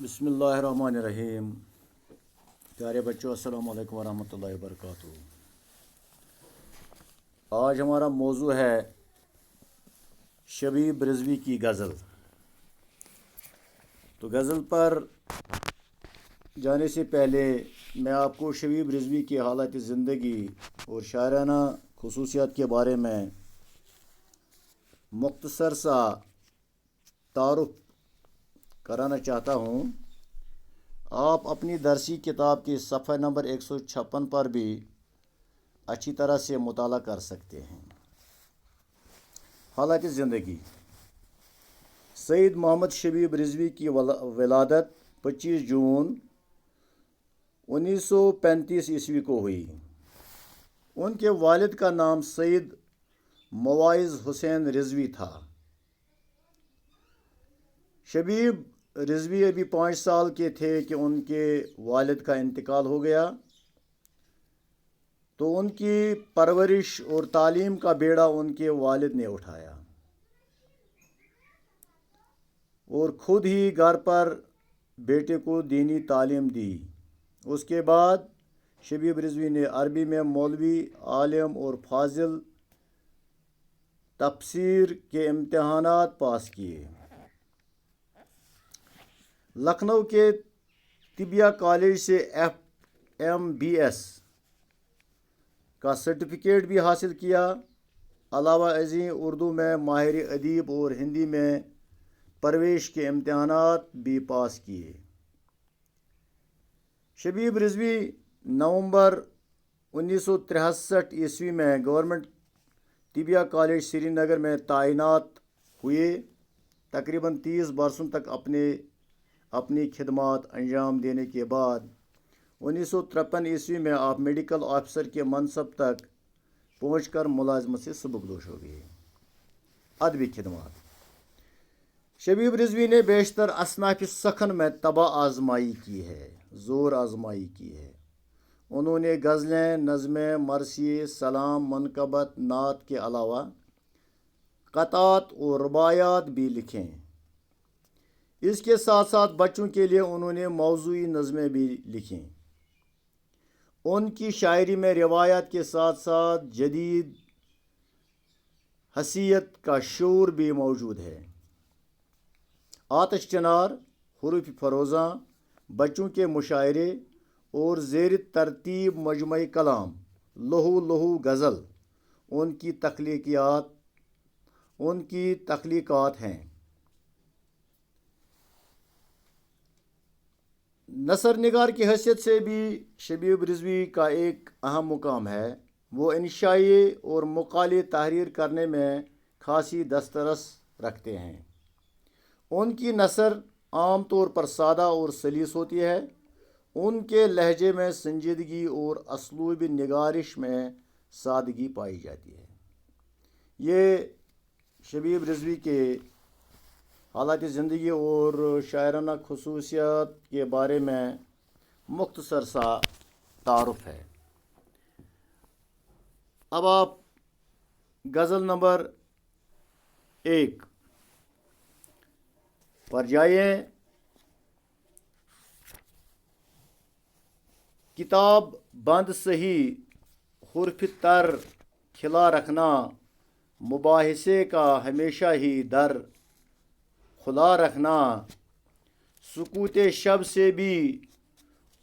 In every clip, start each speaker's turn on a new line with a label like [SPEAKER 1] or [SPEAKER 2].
[SPEAKER 1] بسم اللہ الرحمن الرحیم۔ پیارے بچوں، السلام علیکم ورحمۃ اللہ وبرکاتہ۔ آج ہمارا موضوع ہے شبیب رضوی کی غزل۔ تو غزل پر جانے سے پہلے میں آپ کو شبیب رضوی کی حالت زندگی اور شاعرانہ خصوصیات کے بارے میں مختصر سا تعارف کرانا چاہتا ہوں۔ آپ اپنی درسی کتاب کے صفحہ نمبر 156 پر بھی اچھی طرح سے مطالعہ کر سکتے ہیں۔ حالات زندگی: سید محمد شبیب رضوی کی ولادت 25 جون 1935 عیسوی کو ہوئی۔ ان کے والد کا نام سید مواعظ حسین رضوی تھا۔ شبیب رضوی ابھی 5 سال کے تھے کہ ان کے والد کا انتقال ہو گیا، تو ان کی پرورش اور تعلیم کا بیڑا ان کے والد نے اٹھایا اور خود ہی گھر پر بیٹے کو دینی تعلیم دی۔ اس کے بعد شبیب رضوی نے عربی میں مولوی، عالم اور فاضل تفسیر کے امتحانات پاس کیے۔ لکھنؤ کے طبیہ کالج سے FMBS کا سرٹیفکیٹ بھی حاصل کیا۔ علاوہ ازیں اردو میں ماہر ادیب اور ہندی میں پرویش کے امتحانات بھی پاس کیے۔ شبیب رضوی نومبر 1963 عیسوی میں گورنمنٹ طبیہ کالج سری نگر میں تعینات ہوئے۔ تقریباً 30 برسوں تک اپنی خدمات انجام دینے کے بعد 1953 عیسوی میں آپ میڈیکل آفیسر کے منصب تک پہنچ کر ملازمت سے سبکدوش ہو گئے۔ ادبی خدمات: شبیب رضوی نے بیشتر اصناف سخن میں طبع آزمائی کی ہے، زور آزمائی کی ہے۔ انہوں نے غزلیں، نظمیں، مرثیے، سلام، منقبت، نعت کے علاوہ قطعات اور رباعیات بھی لکھیں۔ اس کے ساتھ ساتھ بچوں کے لیے انہوں نے موضوعی نظمیں بھی لکھیں۔ ان کی شاعری میں روایات کے ساتھ ساتھ جدید حسیت کا شعور بھی موجود ہے۔ آتش چنار، حروف فروزاں، بچوں کے مشاعرے اور زیر ترتیب مجموعہ کلام لہو لہو غزل ان کی تخلیقات ہیں۔ نثر نگار کی حیثیت سے بھی شبیب رضوی کا ایک اہم مقام ہے۔ وہ انشائیہ اور مقالے تحریر کرنے میں خاصی دسترس رکھتے ہیں۔ ان کی نثر عام طور پر سادہ اور سلیس ہوتی ہے۔ ان کے لہجے میں سنجیدگی اور اسلوب نگارش میں سادگی پائی جاتی ہے۔ یہ شبیب رضوی کے حالات زندگی اور شاعرانہ خصوصیات کے بارے میں مختصر سا تعارف ہے۔ اب آپ غزل نمبر 1 پر جائیں۔ کتاب بند سہی حرف تر کھلا رکھنا، مباحثے کا ہمیشہ ہی در کھلا رکھنا، سکوت شب سے بھی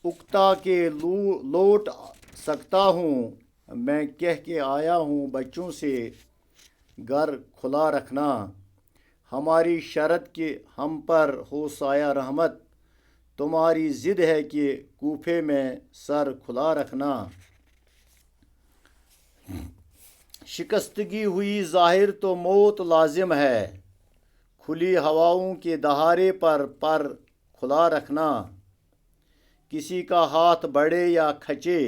[SPEAKER 1] اکتا کے لوٹ سکتا ہوں، میں کہہ کے آیا ہوں بچوں سے گھر کھلا رکھنا، ہماری شرط کہ ہم پر ہو سایہ رحمت، تمہاری ضد ہے کہ کوفے میں سر کھلا رکھنا، شکستگی ہوئی ظاہر تو موت لازم ہے، کھلی ہواؤں کے دہارے پر کھلا رکھنا، کسی کا ہاتھ بڑھے یا کھچے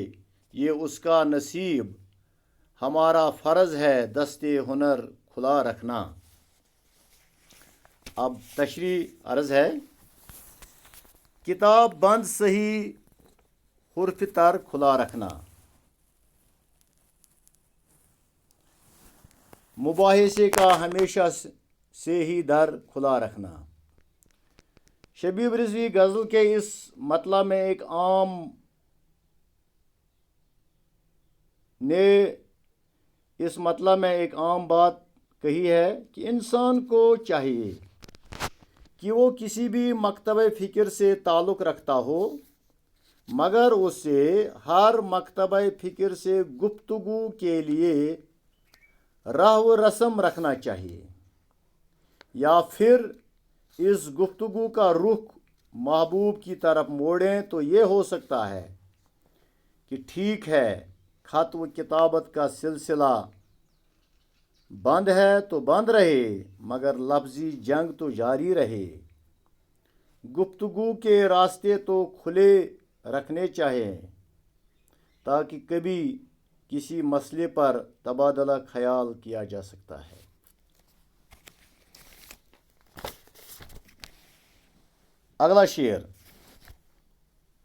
[SPEAKER 1] یہ اس کا نصیب، ہمارا فرض ہے دستے ہنر کھلا رکھنا۔ اب تشریح عرض ہے۔ کتاب بند صحیح حرف تر کھلا رکھنا، مباحثے کا ہمیشہ سے ہی در کھلا رکھنا، شبیب رضوی غزل کے اس مطلع میں ایک عام بات کہی ہے کہ انسان کو چاہیے کہ وہ کسی بھی مکتب فکر سے تعلق رکھتا ہو مگر اسے ہر مکتب فکر سے گفتگو کے لیے راہ و رسم رکھنا چاہیے، یا پھر اس گفتگو کا رخ محبوب کی طرف موڑیں تو یہ ہو سکتا ہے کہ ٹھیک ہے خط و کتابت کا سلسلہ بند ہے تو بند رہے مگر لفظی جنگ تو جاری رہے، گفتگو کے راستے تو کھلے رکھنے چاہیے تاکہ کبھی کسی مسئلے پر تبادلہ خیال کیا جا سکتا ہے۔ اگلا شعر،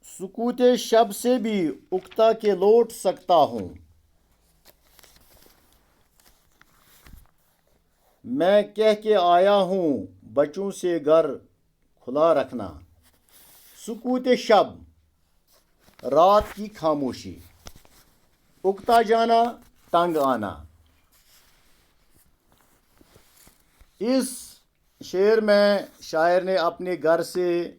[SPEAKER 1] سکوت شب سے بھی اکتا کے لوٹ سکتا ہوں، میں کہہ کے آیا ہوں بچوں سے گھر کھلا رکھنا۔ سکوت شب، رات کی خاموشی، اکتا جانا، تنگ آنا۔ اس شعر میں شاعر نے اپنے گھر سے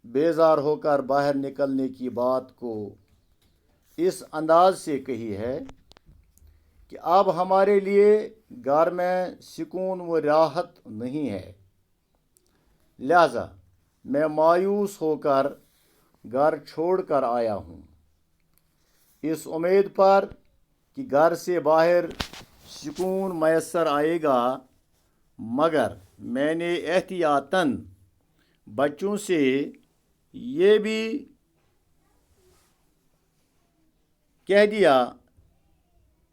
[SPEAKER 1] بیزار ہو کر باہر نکلنے کی بات کو اس انداز سے کہی ہے کہ اب ہمارے لیے گھر میں سکون و راحت نہیں ہے، لہذا میں مایوس ہو کر گھر چھوڑ کر آیا ہوں، اس امید پر کہ گھر سے باہر سکون میسر آئے گا، مگر میں نے احتیاطاً بچوں سے یہ بھی کہہ دیا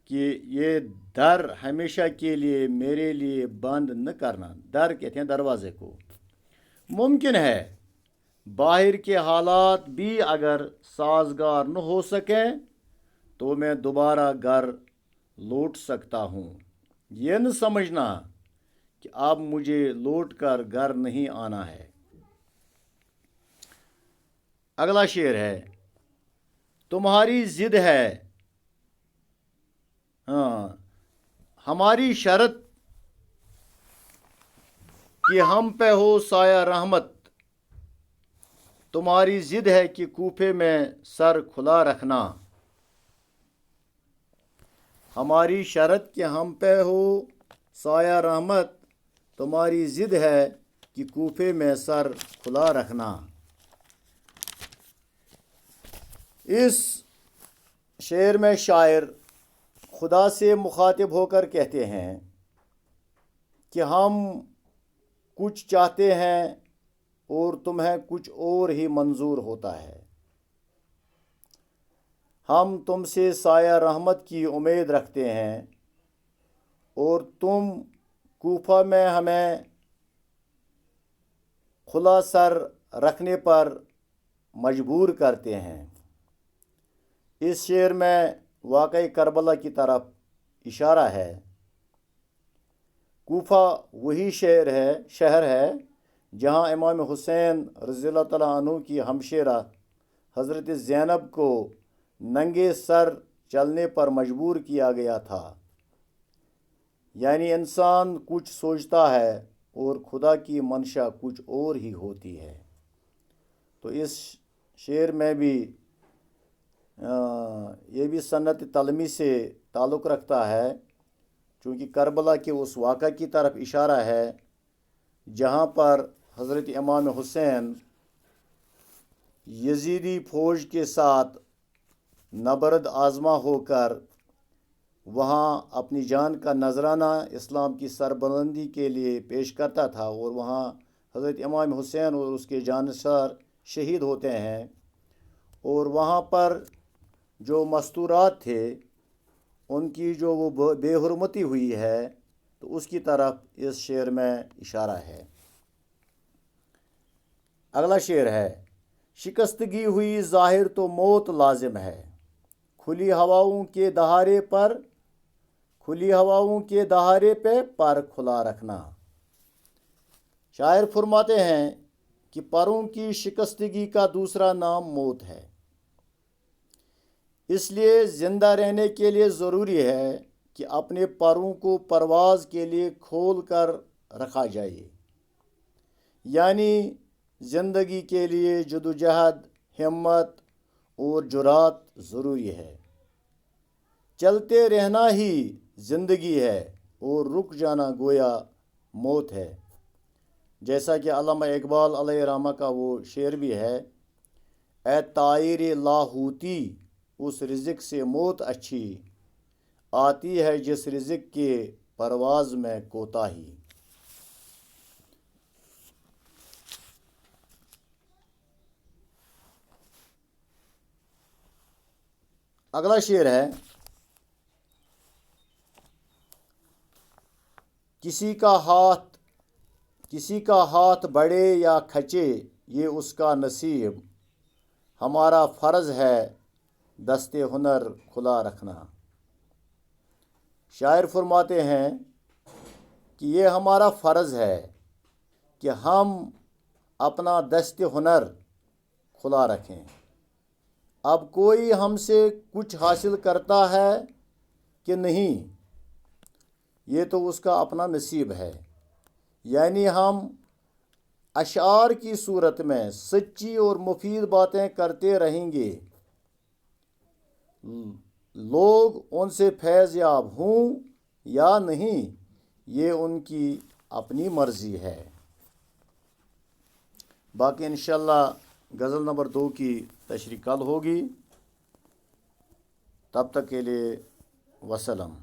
[SPEAKER 1] کہ یہ در ہمیشہ کے لیے میرے لیے بند نہ کرنا۔ در کہتے ہیں دروازے کو۔ ممکن ہے باہر کے حالات بھی اگر سازگار نہ ہو سکیں تو میں دوبارہ گھر لوٹ سکتا ہوں، یہ نہ سمجھنا کہ اب مجھے لوٹ کر گھر نہیں آنا ہے۔ اگلا شعر ہے، تمہاری ضد ہے ہماری شرط کہ ہم پہ ہو سایہ رحمت، تمہاری ضد ہے کہ کوفے میں سر کھلا رکھنا۔ ہماری شرط کہ ہم پہ ہو سایہ رحمت، تمہاری ضد ہے کہ کوفے میں سر کھلا رکھنا۔ اس شعر میں شاعر خدا سے مخاطب ہو کر کہتے ہیں کہ ہم کچھ چاہتے ہیں اور تمہیں کچھ اور ہی منظور ہوتا ہے، ہم تم سے سایہ رحمت کی امید رکھتے ہیں اور تم کوفہ میں ہمیں کھلا سر رکھنے پر مجبور کرتے ہیں۔ اس شعر میں واقعی کربلا کی طرف اشارہ ہے۔ کوفہ وہی شہر ہے جہاں امام حسین رضی اللہ تعالیٰ عنہ کی ہمشیرہ حضرت زینب کو ننگے سر چلنے پر مجبور کیا گیا تھا۔ یعنی انسان کچھ سوچتا ہے اور خدا کی منشا کچھ اور ہی ہوتی ہے۔ تو اس شعر میں بھی یہ بھی سنت تلمی سے تعلق رکھتا ہے، چونکہ کربلا کے اس واقعہ کی طرف اشارہ ہے جہاں پر حضرت امام حسین یزیدی فوج کے ساتھ نبرد آزما ہو کر وہاں اپنی جان کا نذرانہ اسلام کی سربلندی کے لیے پیش کرتا تھا، اور وہاں حضرت امام حسین اور اس کے جانثار شہید ہوتے ہیں، اور وہاں پر جو مستورات تھے ان کی جو وہ بے حرمتی ہوئی ہے، تو اس کی طرف اس شعر میں اشارہ ہے۔ اگلا شعر ہے، شکستگی ہوئی ظاہر تو موت لازم ہے، کھلی ہواؤں کے دہارے پہ پر کھلا رکھنا۔ شاعر فرماتے ہیں کہ پروں کی شکستگی کا دوسرا نام موت ہے۔ اس لیے زندہ رہنے کے لیے ضروری ہے کہ اپنے پروں کو پرواز کے لیے کھول کر رکھا جائے، یعنی زندگی کے لیے جدوجہد، ہمت اور جرات ضروری ہے۔ چلتے رہنا ہی زندگی ہے اور رک جانا گویا موت ہے، جیسا کہ علامہ اقبال علیہ رحمہ کا وہ شعر بھی ہے، اے طائر لاہوتی اس رزق سے موت اچھی، آتی ہے جس رزق کے پرواز میں کوتاہی۔ اگلا شعر ہے، کسی کا ہاتھ بڑھے یا کھچے یہ اس کا نصیب، ہمارا فرض ہے دست ہنر کھلا رکھنا۔ شاعر فرماتے ہیں کہ یہ ہمارا فرض ہے کہ ہم اپنا دست ہنر کھلا رکھیں۔ اب کوئی ہم سے کچھ حاصل کرتا ہے کہ نہیں، یہ تو اس کا اپنا نصیب ہے۔ یعنی ہم اشعار کی صورت میں سچی اور مفید باتیں کرتے رہیں گے، لوگ ان سے فیض یاب ہوں یا نہیں یہ ان کی اپنی مرضی ہے۔ باقی انشاءاللہ غزل نمبر 2 کی تشریح کل ہوگی، تب تک کے لیے وسلام۔